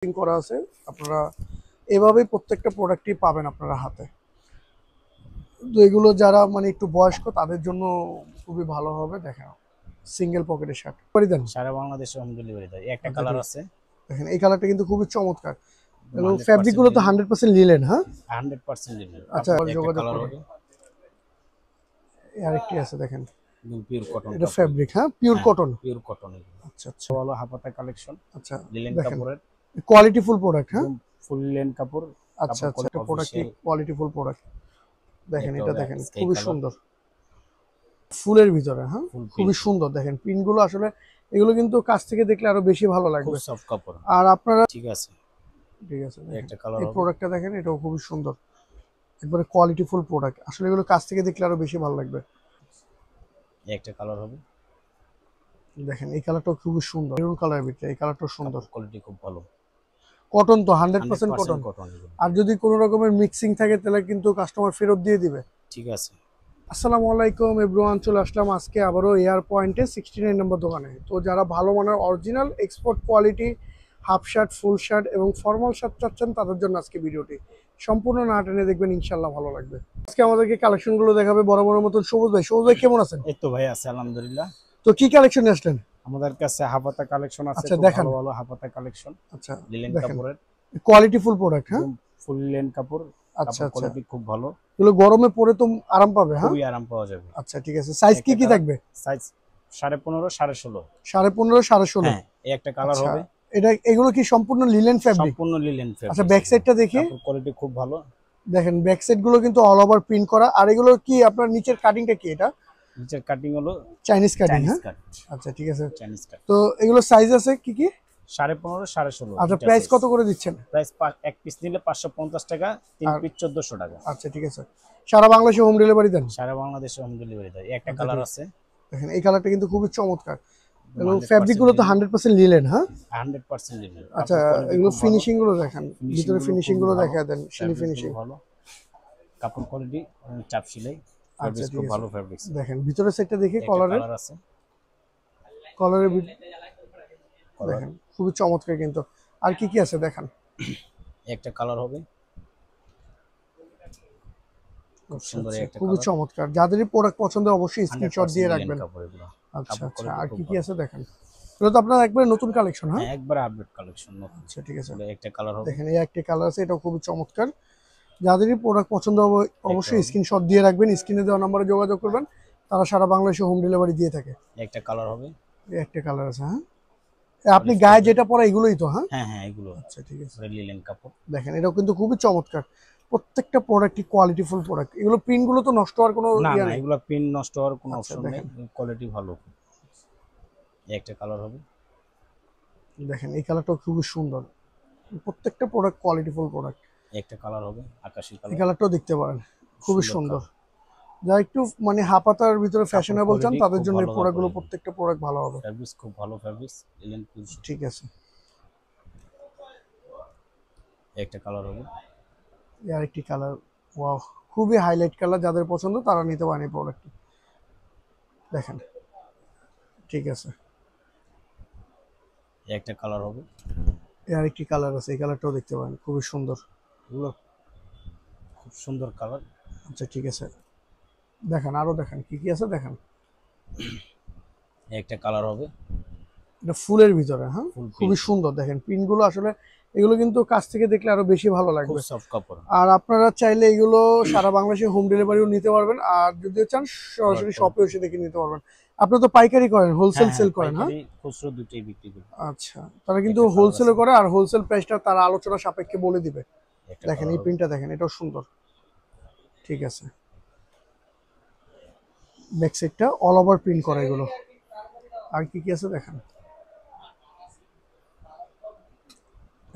করা আছে। আপনারা এভাবেই প্রত্যেকটা প্রোডাক্টই পাবেন আপনারা হাতে। তো এগুলো যারা মানে একটু বয়স্ক তাদের জন্য খুবই ভালো হবে। দেখেন সিঙ্গেল পকেটের শার্ট করে দেন, সারা বাংলাদেশে হোম ডেলিভারি দেয়। একটা আচ্ছা কালার ঠিক আছে, দেখেন এই কালারটা কিন্তু খুবই চমৎকার একদম এবং ফ্যাব্রিক 100% গুলো তো লিনেন। 100% লিনেন। হ্যাঁ 100% লিনেন। আচ্ছা কাপড় একটা যোগাযোগ কালার করবেন। হবে, আরেকটি আছে দেখেন, একদম পিওর কটন এটা কাপড়। ফ্যাব্রিক, হ্যাঁ পিওর হ্যাঁ, কটন। পিওর কটন এগুলো। আচ্ছা আচ্ছা ভালো হাফাতা কালেকশন, আচ্ছা লিনেন দেখেন কাপড়ের, কোয়ালিটি ফুল প্রোডাক্ট। হ্যাঁ একদম ফুল লিনেন কাপড়। আচ্ছা কাপড় আচ্ছা, কোয়ালিটি একটা product official. Quality full product. দেখেন একটা এটা হবে দেখেন স্কাই খুবই কালার, সুন্দর ফুলের ভিতরে। হ্যাঁ ফুল খুবই প্রিন্ট, সুন্দর দেখেন প্রিন্টগুলো আসলে এগুলো কিন্তু কাছ থেকে দেখলে আরো বেশি ভালো খুব লাগবে। সফট কাপড়। আর আপনারা ঠিক আছে, ঠিক আছে দেখেন একটা কালার এই হবে, প্রোডাক্টটা দেখেন, এটাও খুবই সুন্দর, একবারে কোয়ালিটি ফুল প্রোডাক্ট। আসলে এগুলো কাছ থেকে দেখলে আরো বেশি ভালো লাগবে। একটা কালার হবে। দেখেন এই কালারটাও খুবই সুন্দর, মেরুন কালারের ভিতরে এই কালারটাও সুন্দর। কাপড় কোয়ালিটি খুব ভালো, কটন তো 100% 100% কটন। কটন এগুলো। আর যদি কোনো রকমের মিক্সিং থাকে তাহলে কিন্তু কাস্টমার ফেরত দিয়ে দিবে। ঠিক আছে, আসসালামু আলাইকুম এভরিওয়ান, চলে আসলাম আজকে আবারও এয়ার পয়েন্টে 69 নম্বর দোকানে। তো যারা ভালো মানের original export quality half shirt, full shirt এবং ফর্মাল শার্ট চাচ্ছেন তাদের জন্য আজকে ভিডিওটি সম্পূর্ণ না টেনে দেখবেন, ইনশাল্লাহ ভালো লাগবে। আজকে আমাদেরকে কালেকশনগুলো দেখাবে বড় বড় মতন সবুজ ভাই। সবুজ ভাই কেমন আছেন? এই তো ভাই আছে আলহামদুলিল্লাহ। তো কি কালেকশন নিয়ে আসলেন? আমাদের কাছে হাফাতা কালেকশন আছে, আচ্ছা খুব দেখান। ভালো ভালো হাফাতা কালেকশন, আচ্ছা লিনেন দেখেন কাপড়ের, কোয়ালিটি ফুল প্রোডাক্ট। হ্যাঁ একদম ফুল লিনেন কাপড়। আচ্ছা কাপড় আচ্ছা, কোয়ালিটি খুব ভালো, এগুলো গরমে পরে তো আরাম পাবে। হ্যাঁ খুবই আরাম পাওয়া যাবে। আচ্ছা ঠিক আছে, সাইজ কি একটা কি কালার, থাকবে? সাইজ 15.5 16.5। 15.5 16.5। হ্যাঁ, এই একটা কালার আচ্ছা হবে, এটা এগুলো কি সম্পূর্ণ লিলেন ফ্যাব্রিক? সম্পূর্ণ লিনেন আচ্ছা ফেব্রিক্স ব্যাক এগুলো। সাইডটা দেখি। কাপড় কোয়ালিটি খুব ভালো। দেখেন ব্যাক সাইড গুলো কিন্তু অল ওভার প্রিন্ট করা। আর এগুলো কি আপনার নিচের কাটিংটা কি এটা? নিচের কাটিং হলো চাইনিজ কাটিং। চাইনিজ হ্যাঁ কাট, আচ্ছা ঠিক আছে। চাইনিজ কাট। তো এগুলো সাইজ আছে কি কি? 15.5 16.5 আচ্ছা দুইটা প্রাইস সাইজ। কত করে দিচ্ছেন? প্রাইস এক পিস নিলে 550 টাকা, তিন আর পিস 1400 টাকা। আচ্ছা ঠিক আছে, সারা বাংলাদেশে হোম ডেলিভারি দেন? সারা বাংলাদেশে হোম ডেলিভারি দেয়। একটা আচ্ছা কালার ঠিক আছে, দেখেন এই কালারটা কিন্তু খুবই চমৎকার এবং ফ্যাব্রিক 100% গুলো তো লিনেন, 100% লিলেন। হ্যাঁ 100% লিনেন। আচ্ছা কাপড় কোয়ালিটি এগুলো খুব ভালো, ফিনিশিং গুলো দেখেন, ফিনিশিং ভিতরে গুলো ফিনিশিং খুবই গুলো ভালো, দেখা দেন, শিলি ফ্যাব্রিক গুলো ফিনিশিং। ভালো, কাপড় কোয়ালিটি চাপ সেলাই, আচ্ছা ফ্যাব্রিক্স ঠিক খুব আছে ভালো ফ্যাব্রিক্স। দেখেন ভিতরের সাইডটা দেখি, একটা কলারের কালার আছে, কলারের কালার দেখেন খুবই চমৎকার কিন্তু। আর কি কি আছে দেখান। একটা কালার হবে, খুব আচ্ছা সুন্দর আচ্ছা একটা খুবই কালার। চমৎকার, যাদেরই প্রোডাক্ট পছন্দ অবশ্যই স্ক্রিনশট 100% দিয়ে লিনেন রাখবেন। কাপড় এগুলো। আচ্ছা কাপড় আচ্ছা কোয়ালিটি আর খুব কি কি ভালো, আছে দেখেন। এগুলো তো আপনার একবারে নতুন কালেকশন। হ্যাঁ হ্যাঁ একবার আপডেট কালেকশন নতুন। আচ্ছা ঠিক আছে একটা কালার হবে, দেখেন এই একটা কালার আছে, এটাও খুবই চমৎকার। যাদেরই প্রোডাক্ট পছন্দ হবে একটা অবশ্যই হবে, স্ক্রিনশট দিয়ে রাখবেন, স্ক্রিনে দেওয়া নম্বরে যোগাযোগ করবেন। তারা সারা বাংলাদেশে হোম ডেলিভারি দিয়ে থাকে। একটা কালার হবে, এই একটা কালার আছে। হ্যাঁ আপনি অলিভ গায়ে টাইপের। যেটা পরা এগুলোই তো? হ্যাঁ হ্যাঁ হ্যাঁ এগুলো আচ্ছা ঠিক আছে লিনেন কাপড়। দেখেন এটাও কিন্তু খুবই চমৎকার। প্রত্যেকটা প্রোডাক্টই কোয়ালিটিফুল প্রোডাক্ট। এগুলো প্রিন্টগুলো তো নষ্ট হওয়ার কোনো না ইয়া না, নেই। এগুলো পিন নষ্ট হওয়ার কোনো আচ্ছা অপশন নেই, দেখেন কোয়ালিটি ভালো। একটা কালার হবে, দেখেন এই কালারটাও খুবই সুন্দর। প্রত্যেকটা প্রোডাক্ট কোয়ালিটিফুল প্রোডাক্ট। একটা কালার হবে আকাশি এই কালার, কালারটাও দেখতে পারেন, খুবই সুন্দর সুন্দর। কালার। যা একটু মানে হাপাতার ভিতরে কাপড় ফ্যাশনেবল চান কোয়ালিটি তাদের খুব জন্য এই ভালো প্রোডাক্টগুলো কাপড়, প্রত্যেকটা প্রোডাক্ট ভালো হবে। ফ্যাব্রিক্স খুব ভালো, ফ্যাব্রিক্স লিনেন পিস। ঠিক আছে একটা কালার হবে, আর একটি কালার, ওয়াও খুবই হাইলাইট কালার, যাদের পছন্দ তারা নিতে পারেন এই প্রোডাক্টটি। দেখেন ঠিক আছে একটা কালার হবে, আর একটি কালার আছে, এই কালারটাও দেখতে পারেন, খুবই সুন্দর। এগুলো খুব সুন্দর কালার। আচ্ছা ঠিক আছে দেখেন আরো দেখেন কি কি আছে দেখেন। একটা কালার হবে, এটা ফুলের ভিতরে। হ্যাঁ ফুল খুবই প্রিন্ট, সুন্দর দেখেন প্রিন্টগুলো আসলে এগুলো কিন্তু কাছ থেকে দেখলে আরো বেশি ভালো খুব লাগবে। সফট কাপড়। আর আপনারা চাইলে এগুলো সারা বাংলাদেশে হোম ডেলিভারিও নিতে পারবেন, আর যদি চান সরাসরি শপে এসে দেখে নিতে পারবেন। আপনি তো পাইকারি করেন, হোলসেল হ্যাঁ হ্যাঁ, সেল করেন? হ্যাঁ পাইকারি খুচরো দুটোই বিক্রি করি। আচ্ছা তারা কিন্তু একটা কালার হোলসেলও আছে, করে, আর হোলসেল প্রাইসটা তারা আলোচনা সাপেক্ষে বলে দিবে। একটা দেখেন কালার এই হবে, প্রিন্টটা দেখেন, এটাও সুন্দর। ঠিক আছে ব্যাক সাইডটা অল ওভার প্রিন্ট করা এগুলো। আর কি কি আছে দেখেন।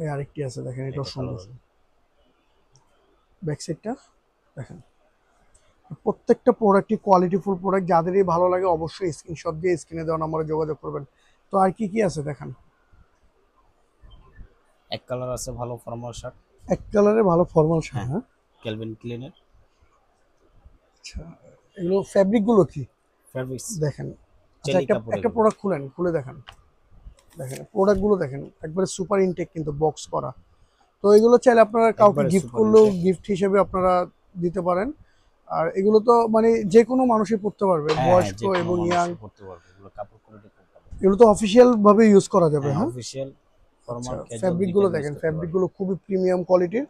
এই আরেকটি আছে দেখেন, এটাও একটা কালার সুন্দর। হবে, ব্যাক সাইডটা দেখেন। প্রত্যেকটা প্রোডাক্টই কোয়ালিটিফুল প্রোডাক্ট, যাদেরই ভালো লাগে অবশ্যই স্ক্রিনশট দিয়ে স্ক্রিনে দেওয়া নম্বরে যোগাযোগ করবেন। তো আর কি কি আছে দেখান। এক কালার আছে ভালো ফর্মাল শার্ট। এক কালারে ভালো ফর্মাল শার্ট। হ্যাঁ, হ্যাঁ ক্যালভিন ক্লিনের আচ্ছা এগুলো ফ্যাব্রিক গুলো কি ফ্যাব্রিক্স দেখেন। আচ্ছা চেলি একটা কাপড় একটা এগুলো। প্রোডাক্ট খুলে দেখান। দেখেন প্রোডাক্টগুলো দেখেন একবারে সুপার ইনটেক কিন্তু বক্স করা। তো এগুলো চাইলে আপনারা কাউকে একবারে গিফট super করলেও intake। গিফট হিসেবে আপনারা দিতে পারেন। আর এগুলো তো মানে যে কোনো মানুষই পড়তে পারবে, হ্যাঁ হ্যাঁ, বয়স্ক যে কোনো এবং ইয়াং। মানুষই পড়তে পারবে, এগুলো কাপড় কোয়ালিটি খুব ভালো। এগুলো তো অফিসিয়াল ভাবে ইউজ করা যাবে, হ্যাঁ হ্যাঁ। অফিসিয়াল আচ্ছা, ফর্মাল ক্যাজুয়াল ফ্যাব্রিক দুইটা গুলো ইউজ দেখেন, করতে ফ্যাব্রিক পারবে। গুলো খুবই প্রিমিয়াম কোয়ালিটির।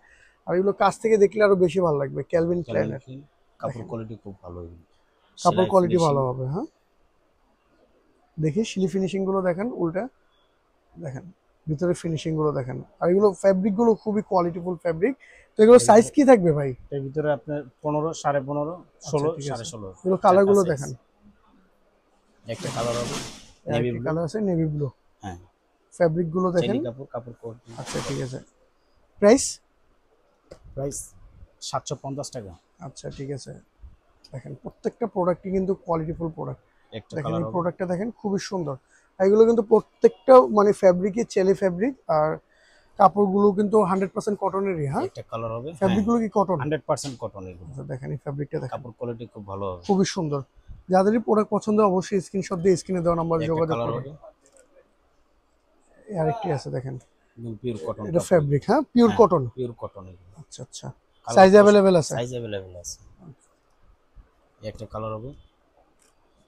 আর এগুলো কাছ থেকে দেখলে আরো বেশি ভালো লাগবে। ক্যালভিন ক্যালভিন ক্লাইনের ক্লিন, কাপড় কোয়ালিটি খুব ভালো এগুলো। কাপড় সেলাই কোয়ালিটি ফিনিশিং ভালো হবে, হ্যাঁ। দেখি শিলি ফিনিশিং গুলো দেখেন, উল্টা দেখেন, ভিতরে ফিনিশিং গুলো দেখেন। আর এগুলো ফ্যাব্রিক গুলো খুবই কোয়ালিটিফুল ফ্যাব্রিক। তো এগুলো সাইজ কি থাকবে ভাই? এর ভিতরে আপনার 15, 15.5, আচ্ছা 16, ঠিক আছে, 16.5 এগুলো কালার গুলো দেখেন। একটা কালার হবে নেভি আরেকটি ব্লু। কালার আছে নেভি ব্লু। হ্যাঁ ফ্যাব্রিক গুলো দেখেন। চেলি কাপড়, কাপড় কোয়ালিটি। আচ্ছা ঠিক আছে, প্রাইস? প্রাইস 750 টাকা। আচ্ছা ঠিক আছে। দেখেন প্রত্যেকটা প্রোডাক্টই কিন্তু কোয়ালিটিফুল প্রোডাক্ট। একটা দেখেন কালার এই হবে। প্রোডাক্টটা দেখেন, খুবই সুন্দর। আর এগুলো কিন্তু প্রত্যেকটা মানে ফ্যাব্রিকই চেলি ফ্যাব্রিক। আর কাপড়গুলো কিন্তু 100% কটনেরই, হ্যাঁ। একটা কালার হবে। হ্যাঁ ফ্যাব্রিকগুলো কি কটন? 100% কটন এগুলো। আচ্ছা দেখেন এই ফ্যাব্রিকটা দেখেন, কাপড় কোয়ালিটি খুব ভালো হবে। খুবই সুন্দর। যাদেরই প্রোডাক্ট পছন্দ অবশ্যই স্ক্রিনশট দিয়ে স্ক্রিনে দেওয়া নাম্বারে একটা যোগাযোগ কালার করবেন। হবে আরেকটি আছে দেখেন, পিওর কটন এটা কাপড়। ফ্যাব্রিক, হ্যাঁ, পিওর কটন। পিওর কটন এগুলো। আচ্ছা আচ্ছা, সাইজ অ্যাভেলেবেল আছে? সাইজ अवेलेबल আছে। একটা কালার হবে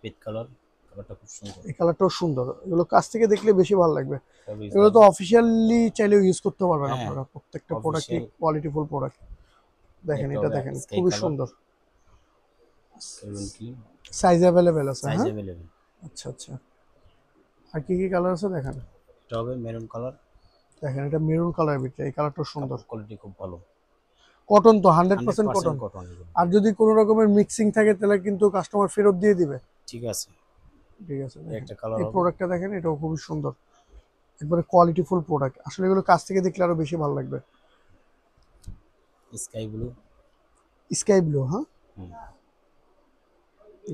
পিট কালার, কালারটা খুব সুন্দর। এই কালারটাও সুন্দর। এগুলো কাছ থেকে দেখলে বেশি ভালো লাগবে। Fabric এগুলো তো অফিসিয়ালি চাইলেও ইউজ করতে পারবেন হ্যাঁ, আপনারা। প্রত্যেকটা প্রোডাক্টই official। Qualityful product. দেখেন একটা এটা হবে দেখেন, স্কাই খুবই কালার, সুন্দর। ক্যালভিন ক্লিন, সাইজ অ্যাভেলেবেল আছে, সাইজ হ্যাঁ। अवेलेबल। আচ্ছা আচ্ছা, আর কি কি কালার আছে দেখেন। এটা হবে মেরুন কালার। দেখেন এটা মেরুন কালারের ভিতরে, এই কালারটাও সুন্দর। কাপড় কোয়ালিটি খুব ভালো। কটন তো 100% কটন। 100% কটন এগুলো। আর যদি কোনো রকমের মিক্সিং থাকে তাহলে কিন্তু কাস্টমার ফেরত দিয়ে দিবে। ঠিক আছে। ঠিক আছে, দেখেন একটা কালার এই হবে প্রোডাক্টটা দেখেন, এটাও খুবই সুন্দর। একবারে কোয়ালিটিফুল প্রোডাক্ট। আসলে এগুলো কাছ থেকে দেখলে আরো বেশি ভালো লাগবে। Sky blue. স্কাই ব্লু, হ্যাঁ। হুম।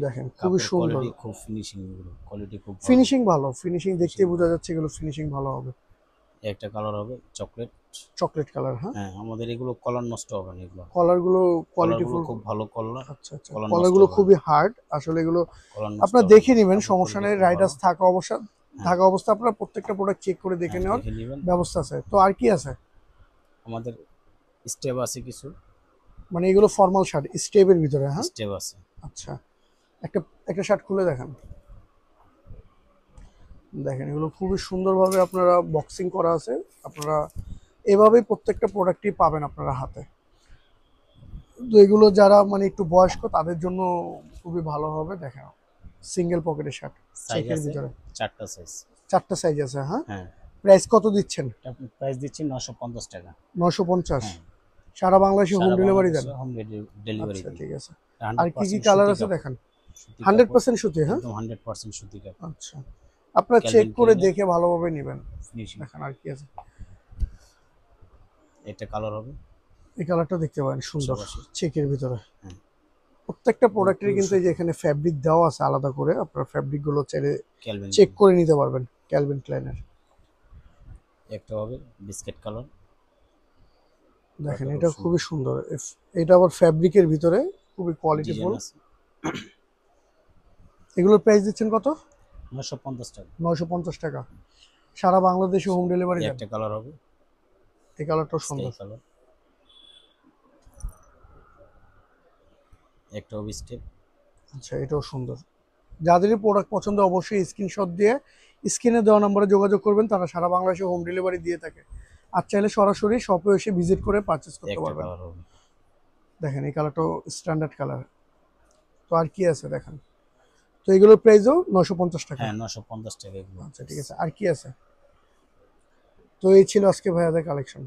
দেখেন খুবই কাপড় সুন্দর, কোয়ালিটি খুব ফিনিশিং, এগুলো কোয়ালিটি খুব ভালো। ফিনিশিং ভালো। ফিনিশিং দেখতেই বোঝা যাচ্ছে এগুলো ফিনিশিং ভালো হবে। একটা কালার হবে চকলেট। চকলেট কালার, হ্যাঁ। হ্যাঁ আমাদের এগুলো কলার নষ্ট হবে না এগুলো। কলারগুলো কলারগুলো কোয়ালিটিফুল। খুব ভালো কলার। আচ্ছা আচ্ছা, কলার নষ্ট কলারগুলো হবে খুবই হার্ড আসলে। এগুলো কলার নষ্ট আপনারা হবে দেখে না। নেবেন, কাপড় সমস্যা quality নেই। খুব রাইডার্স ভালো। থাকা অবস্থা আপনারা প্রত্যেকটা প্রোডাক্ট চেক করে দেখে হ্যাঁ, নেওয়ার দেখে নেবেন। ব্যবস্থা আছে। তো আর কি আছে? আমাদের স্টেপ আছে কিছু, মানে এগুলো ফর্মাল শার্ট স্টেপের ভিতরে, হ্যাঁ। স্টেপ আছে। আচ্ছা, একটা একটা শার্ট খুলে দেখেন। দেখেন এগুলো খুবই সুন্দরভাবে আপনারা বক্সিং করা আছে। আপনারা এভাবেই প্রত্যেকটা প্রোডাক্টই পাবেন আপনারা হাতে। তো এগুলো যারা মানে একটু বয়স্ক তাদের জন্য খুবই ভালো হবে। দেখেন সিঙ্গেল পকেটের শার্ট সাইজ চেকের আছে ভিতরে, 4টা সাইজ। 4টা সাইজ আছে, হ্যাঁ। হ্যাঁ প্রাইস কত দিচ্ছেন? এটা প্রাইস দিচ্ছি 950 টাকা। 950। হ্যাঁ সারা বাংলাদেশে হোম সারা ডেলিভারি দেন? বাংলাদেশে হোম ডেলিভারি আচ্ছা দিই। ঠিক আছে। আর কি কি 100% কালার সুতি আছে কাপড়, দেখেন? সুতি কাপড়, 100% সুতি, হ্যাঁ। একদম 100% সুতি কাপড়। আচ্ছা, আপনারা চেক ক্যালভিন করে ক্লিনের দেখে ভালোভাবে নেবেন। ফিনিশিং। দেখেন আর কি আছে। একটা কালার হবে এই কালারটা দেখতে পারেন, সুন্দর পাশাপাশি। চেকের ভিতরে। হ্যাঁ প্রত্যেকটা প্রোডাক্টের কিন্তু এই যে এখানে ফ্যাব্রিক দেওয়া আছে আলাদা করে। আপনার ফ্যাব্রিক গুলো চাইলে ক্যালভিন চেক করে নিতে পারবেন। ক্যালভিন ক্লাইনের। একটা হবে বিস্কিট কালার। দেখেন খুব এটা সুন্দর। খুবই সুন্দর। এটা আবার ফ্যাব্রিকের ভিতরে খুবই কোয়ালিটিফুল। ডিজাইন আছে। এগুলোর প্রাইস দিচ্ছেন কত? 950 টাকা। 950 টাকা। সারা বাংলাদেশে হোম ডেলিভারি দেন? একটা কালার হবে এই কালারটাও স্কাই সুন্দর। কালার। একটা হবে স্টেপ। আচ্ছা এটাও সুন্দর। যাদেরই প্রোডাক্ট পছন্দ অবশ্যই স্ক্রিনশট দিয়ে স্ক্রিনে দেওয়া নম্বরে যোগাযোগ করবেন। তারা সারা বাংলাদেশে হোম ডেলিভারি দিয়ে থাকে। আর চাইলে সরাসরি শপে এসে ভিজিট করে পারচেস করতে একটা পারবেন। কালার হবে। দেখেন এই কালারটাও স্ট্যান্ডার্ড কালার। তো আর কি আছে দেখেন। তো এগুলোর প্রাইসও 950 টাকা। হ্যাঁ 950 টাকা এগুলো। আচ্ছা ঠিক আছে, আর কি আছে? তো এই ছিল আজকে ভাইয়াদের কালেকশন।